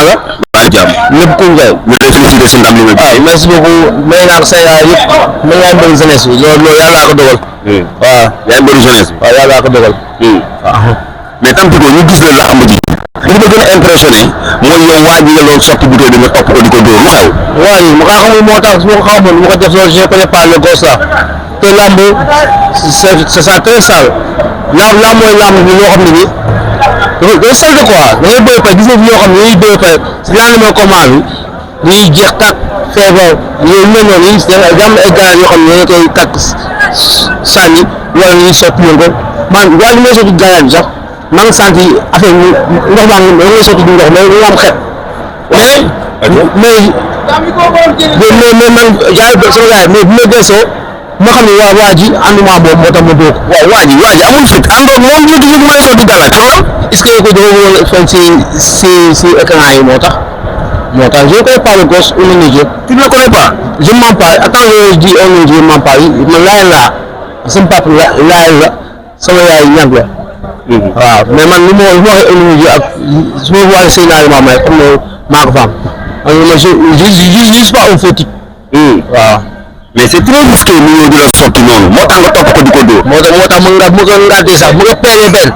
la. maa jàmm. lépp ku ngay. ñu lay félicité si ndam li nga. waaw merci beaucoup may naa ko Sénégal yëpp may naa mbëri jeunesse bi loolu yàlla ko dogal. waaw yaay mbëri jeunesse bi. waaw yàlla ko dogal. waaw mais Tampico ñu gis la làmb ji. li ma gën a impressionné mooy yow waa ji nga loolu sotti butéel di nga topp ko di ko dóor lu xew. waaw ma ko xamul moo tax su ma ko xamoon ma ko def loolu je connais pas le gosse là te lamb c'est ça très sale lamb mooy lamb bi loo xam ne nii dafa salte quoi da ngay bëri pare gis nga fi yoo xam ne dañuy bëri pare si lendemain combat bi ñuy jeex tàkk feebar yooyu mel noonu yi am ay gars yoo xam ne dañu koy takk sànni wala ñuy sotti leen ko man wala li may sotti gars bi sax maa ngi sant affaire bi ndox maa ngi ngay sotti du ndox mais dañu am xet mais man jaay sama yaay mais bu ma gëstoo ma xam ne waa ji ànduma boobu moo tax ma dóor ko. waaw waa ji amul fit àndoon moom ñu gis mu may sotti galaaj xoolal. est-ce que ko dafa woon feeñ si écran yi moo tax je ne connais pas le gosse ou le Niger. tu ne le connais pas. je ne mens pas attends je dis un Niger je ne mens pas man laayal laa sama papa laayal la sama yaay ñàkk la. waaw mais man li ma waxee un Niger ak su ma waxee seen naaj maa may xam ne maa ko faam je suis pas un faux type. waaw. mais c'est trop risqué mu ñëw di la sotti noonu moo tax nga topp ko di ko dóor. moo tax mu nga sax mu nga peene benn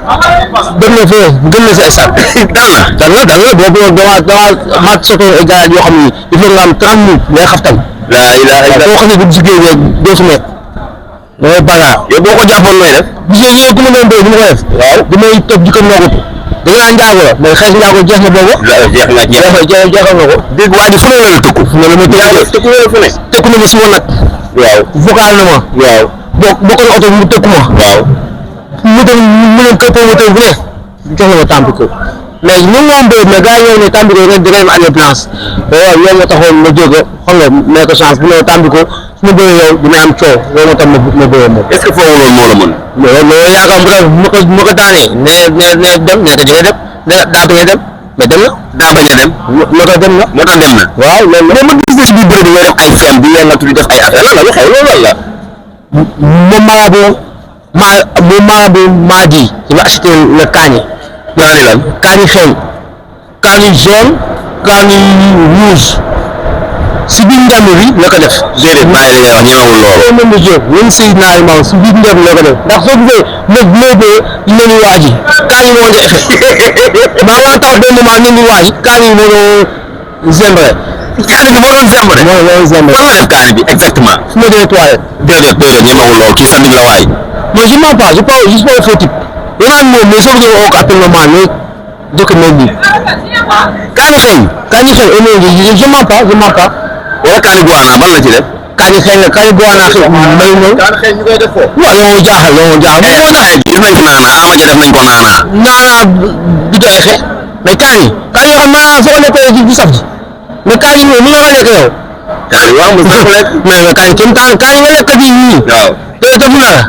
dem na fee gën na sa stade dal la boobu dama soto ay gars yoo xam ni il faut nga am 30 minutes ngay xaftal. laa ilaaha illa boo xam ne bu jigéen rek doo fi nekk loolu bagarre. yow boo ko jàppoon nooy def. gisee ñëw ku ma doon béy du ma ko def. waaw damay toog di ko noogutu da nga naan njaago la mais xeex njaago jeex na boobu. jeexal na ko. dégg waa ji fu ne la tëkku. fu ne la ma tëkku na ma suma nag. waaw vocal na ma. waaw bokk na oto mu tëkku ma. waaw mu dem mu ne kër promoteur bu ne jox na ma Tampico mais ñun ñoo am béy mais gars yi ñëw ne Tampico rek da ngay am année blanche waaw loolu moo taxoon ma jóg xam nga may ko chance bu ne Tampico su ma bëree yow dina am coow loolu moo tax ma bëree moom. est-ce que foofu loolu moo la mën. loolu yaakaar bu ko daanee nee dem nee ko di nga dem daa bañ a dem mais dem na. daa bañ a dem. moo tax dem na. moo tax dem na. waaw loolu mais man gis nga si biir bëri di ngay def ay fem bi leen la tuuti def ay affaire lan la lu xew loolu la. moom marabu maa ji il va acheter le kaani. kaani lan. kaani xeeñ. kaani jaune. kaani rouge. si biir ndam bi la ko def. déedéet maa ngi lay wax ñemewul loolu. loolu la jóg ñun si naari maam si biir ndam la ko def ndax soo gisee léegi ñu waa ji kaani moo ngi effet maa ngi tax benn moment ñu ngi waa ji kaani moo doon zembre. kaani bi moo doon zembre. moo doon zembre fan la def kaani bi exactement. fu ma jëlee toilette. déedéet ñemewul loolu kii sànni la waay. mais je mens pas je suis pas un faux type. yeneen moom mais soo ko jëlee oo appel normal mais dëkk mel nii. kaani xeeñ. je mens pas. wala kaani guana ban la ci def. kaani xeeñ la kaani guana xeeñ may ñëw. kaani xeeñ ñu koy def foofu. waaw yow jaaxal gis nañ ko naanaa Ama Dia def nañ ko naanaa. naanaa du doy effet mais kaani yoo xam naa soo ko nekkee ci saf ji mais kaani moom mën nga ko lekk yow. kaani waaw mos na ko lekk. mais kaani kenn kaani nga lekk ji nii. waaw loolu defu na la.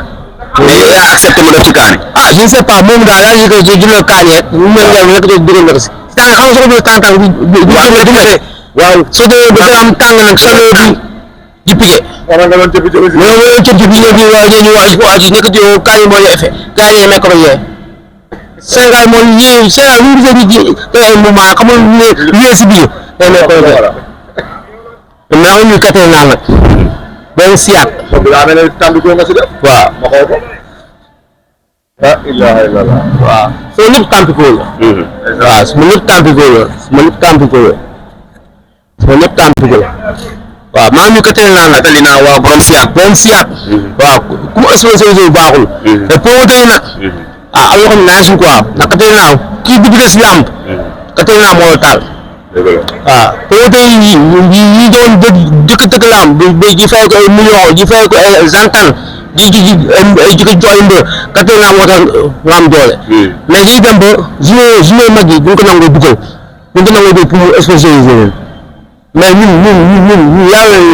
mais yow yaa accepté mu def ci kaani. ah je ne sais pas moom daal yaa ngi koy jël kaani rek mu mel ne rek dugal na ko si. kaani xam nga soo ko jëlee tàng waaw soo demee ba am tàng nag chaleur bi di piqué. waroon nga doon cëppi aussi. mais wala cëppi bi ñëw waa ji nekk di kaani moo yee effet kaani yi nekk ba yee. Sénégal moom ñëw Sénégal lu mu gisee nit ñi day ay moment xam nga lu si biir day nekk ba yee. mais amuñu kattan naa nag benn siyaat. donc daa mel ne Tampico nga si def. waaw ma xool ko. ah ilaha illallah. waaw soo lépp Tampico la. waaw su ma lépp Tampico la waaw maa ngi ñu kattan naa nag. Catalina waaw borom siyaat. waaw ku mu exposé baaxul. te promoteur yi nag. am yoo xam ne naa suñu quoi ndax kattan naa kii dugg na si làmb. kattan naa moo la taal. waaw promoteur yi doon dëkk làmb di fay ko ay millions di fay ko ay centaines di ko jox ay mbër kattan naa moo tax nga am doole. mais dañuy dem ba joueur mag yi duñ ko nangoo dugal duñ ko nangoo dugal pour mu exposé leen mais ñun yàlla lañ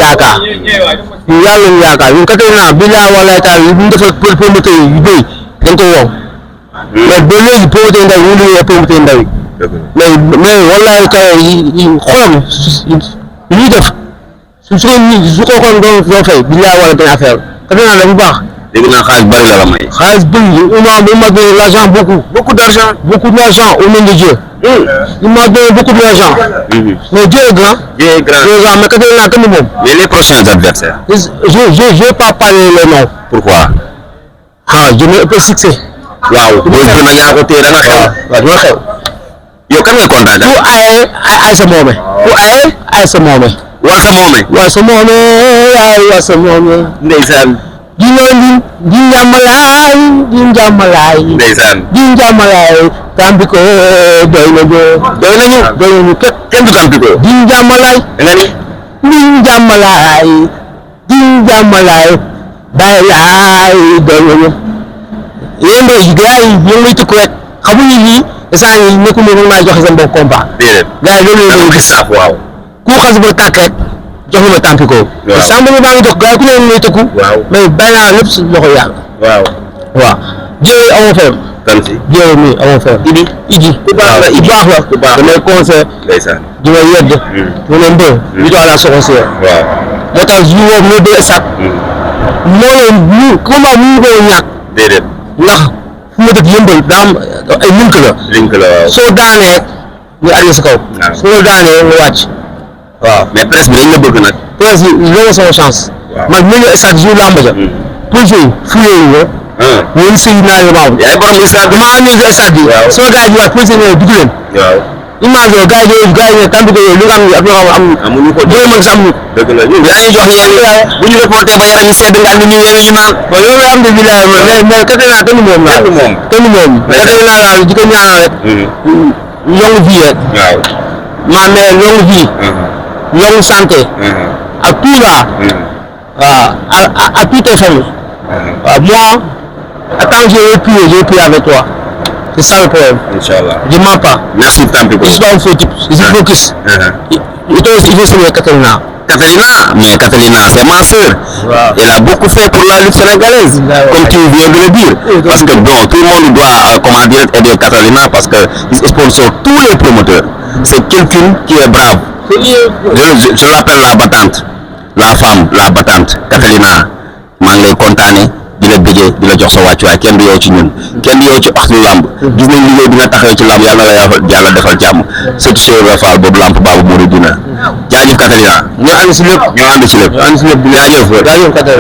yaakaar ñun kattan naa bi laa wala taal yi ñu defal promoteur yi bëri dañ ko wow mais ba léegi promoteur ndaw ñu liggéey promoteur ndaw yi mais wallahi kaw yi xolam ñuy def su ko xoon doon fay bi laa wala dañ affaire kattan naa la bu baax dégg naa xaalis bari la may. xaalis bëri il m'a donné l'argent beaucoup d'argent au nom de Dieu. Il m'a donné beaucoup d'argent. Mais Dieu est grand. mais Katalina kenn moom. mais les prochains adversaires. je vais pas parler les noms. pourquoi. je n'ai pas succès. waaw boo gën a yaa ko téye da nga xew. waaw dama xew. yow kan nga kontaan. ku ay sa moome. ku ay sa moome. waa sa moome. waa sa moome waa sa moome. ndeysaan. di njàmmalaay. ndeysaan. di njàmmalaay. Tampico doy nañu kenn du Tampico. di njàmmalaay. da nga ni. di njàmmalaay. bàyyi laay doy nañu. yéen mbéy gars yi ñoom lay tukku rek xamuñu ni instant yii nekkul ne maa joxe seen bopp combat. déedéet. gars yi loolu la ñuy gis. waaw. ku xas ba tàkk rek jox ma Tampico. waaw sàmm bi maa ngi jox gars yi ku ne lay tëkku. waaw mais bàyyi naa lépp si loxo yàlla. waaw. jërëjëf amoo fayam. kan si. jërëjëf mi amoo fayam. Idi. ku baax la damay conseil. ndeysaan. di ma yedd. mu ne mbër. ñu doon la soxla waaw. moo tax jour boobu ñu dee sat. moo leen combat mu ngi ko ñàkk. déedéet. ndax fu ma dëkk yëmbal daa am ay link la. waaw. soo daanee ñu arrivé sa kaw. waaw. soo daanee nga wàcc. waaw mais presse bi dañ la bëgg nag. presse bi loolu sama chance. waaw. man ñu ngi stade jour làmb ja. police yi fuyee wu ma. ñun si naa leen maaw. yaay borom stade bi. maa ngi si stade bi. waaw. soo gars yi waat police yi ne dugg leen. waaw. image yooyu gars yi ne Tampico yooyu lu nga am ak ñoo xam amuñu ko. doo mag sam dëgg la ñun yaa ngi jox ñenn bu ñu reporté ba yaram yi sedd nga am ñu ñeneen ñu naan. bon loolu alhamdulilah mais Katalina kenn moom laa. kenn moom. Katalina daal di ko ñaanal rek. longue vie rek. waaw. maa ne longue vie. longue santé. ak tout là. waaw à toute ta famille. waaw moi tant que j'ai pu avec toi. c'est ça le problème. Inchallah. Je mens pas. Merci Tampico. Je suis pas un faux type. Je suis focus. Il faut saluer Katalina. Mais Katalina, c'est ma sœur. Wow. Elle a beaucoup fait pour la lutte sénégalaise, comme tu viens de le dire. Parce que bon, tout le monde doit, comment dire, aider Katalina parce qu'il sponsor tous les promoteurs. C'est quelqu'un qui est brave. Je l'appelle la battante, la femme, la battante, Katalina. maa ngi lay kontaane di la bëggee di la jox sa wàccuwaay kenn du yow ci ñun kenn du yow ci axlu làmb gis nañ liggéey bi nga taxawee ci làmb yàlla na la yàlla defal jàmm surtout Cheikh Ibra Fall boobu làmp baabu moo di dina jaajëf Katalina ñu ànd si lépp. jaajëf Katalina.